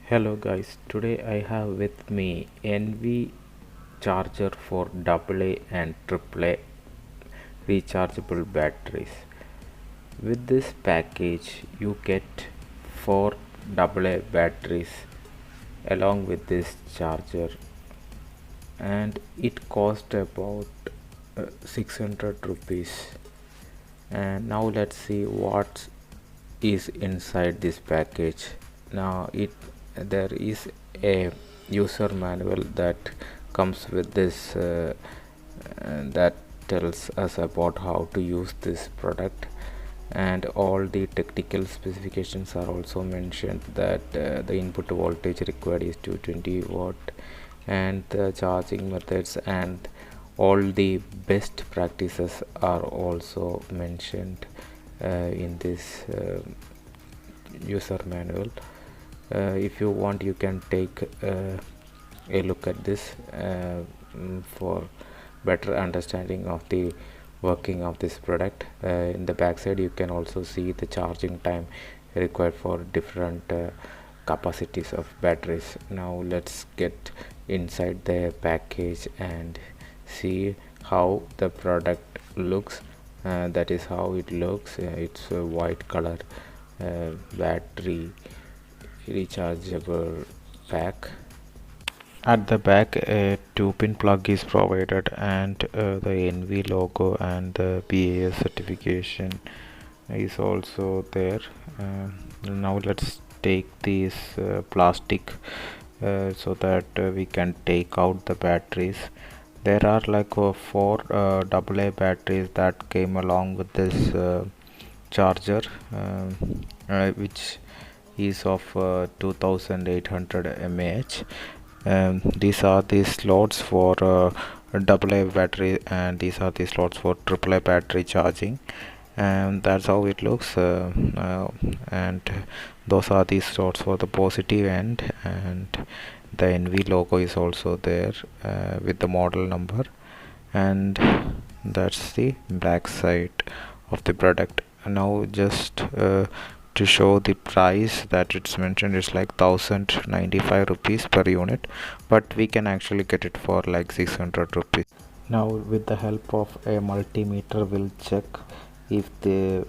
Hello guys, today I have with me Envie charger for AA and AAA rechargeable batteries. With this package you get 4 AA batteries along with this charger, and it cost about 600 rupees. And now let's see what is inside this package. Now there is a user manual that comes with this that tells us about how to use this product, and all the technical specifications are also mentioned, that the input voltage required is 220 watt, and the charging methods and all the best practices are also mentioned in this user manual. If you want, you can take a look at this for better understanding of the working of this product. In the back side you can also see the charging time required for different capacities of batteries. Now let's get inside the package and see how the product looks. That is how it looks. It's a white color battery rechargeable pack. At the back a 2-pin plug is provided, and the Envie logo and the PAS certification is also there. Now let's take this plastic so that we can take out the batteries. There are like 4 AA batteries that came along with this charger, which is of 2800 mAh. These are the slots for AA battery, and these are the slots for AAA battery charging, and that's how it looks. And those are the slots for the positive end, and the Envie logo is also there with the model number, and that's the back side of the product. Now just to show the price that it's mentioned, is like 1095 rupees per unit, but we can actually get it for like 600 rupees. Now with the help of a multimeter we'll check if the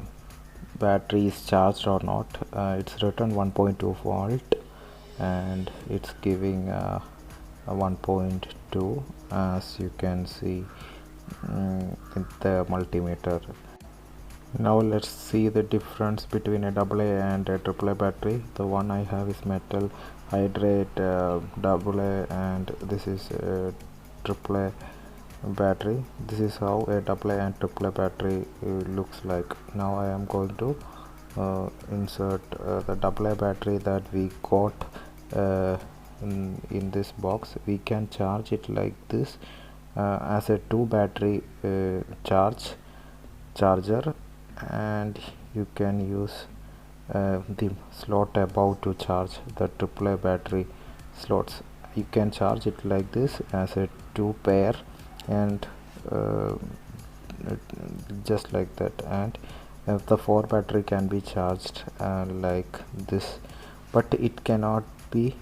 battery is charged or not. It's written 1.2 volt and it's giving a 1.2, as you can see in the multimeter. Now let's see the difference between a AA and a AAA battery. The one I have is metal hydrate AA, and this is a AAA battery. This is how a AA and AAA battery looks like. Now I am going to insert the AA battery that we got in this box. We can charge it like this as a 2 battery charger, and you can use the slot above to charge the AAA battery slots. You can charge it like this as a 2 pair, and just like that, and the 4 battery can be charged like this, but it cannot be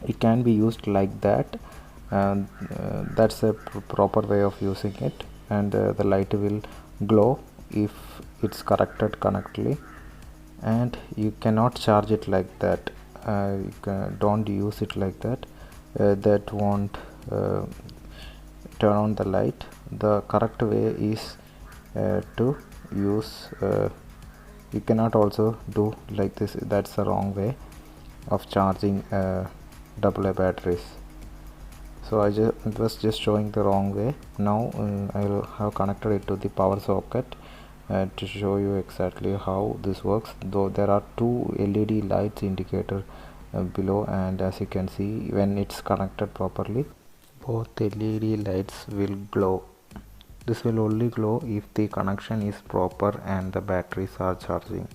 it can be used like that, and that's a proper way of using it, and the light will glow if it's connected correctly. And you cannot charge it like that. Don't use it like that. That won't turn on the light. The correct way is to use you cannot also do like this. That's the wrong way of charging AA batteries. So I was just showing the wrong way. Now I will have connected it to the power socket to show you exactly how this works. Though there are 2 LED lights indicator below, and as you can see, when it's connected properly, both LED lights will glow. This will only glow if the connection is proper and the batteries are charging.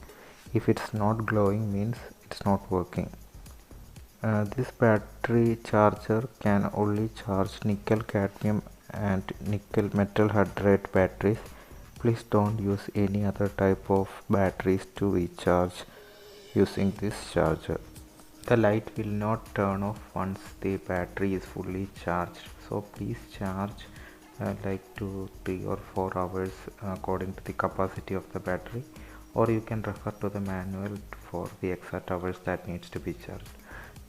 If it's not glowing, means it's not working. This battery charger can only charge nickel cadmium and nickel metal hydride batteries. Please don't use any other type of batteries to recharge using this charger. The light will not turn off once the battery is fully charged, so please charge like 2, 3 or 4 hours according to the capacity of the battery, or you can refer to the manual for the exact hours that needs to be charged.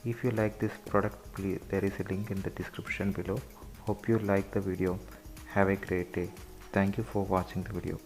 If you like this product, please, there is a link in the description below. Hope you like the video. Have a great day. Thank you for watching the video.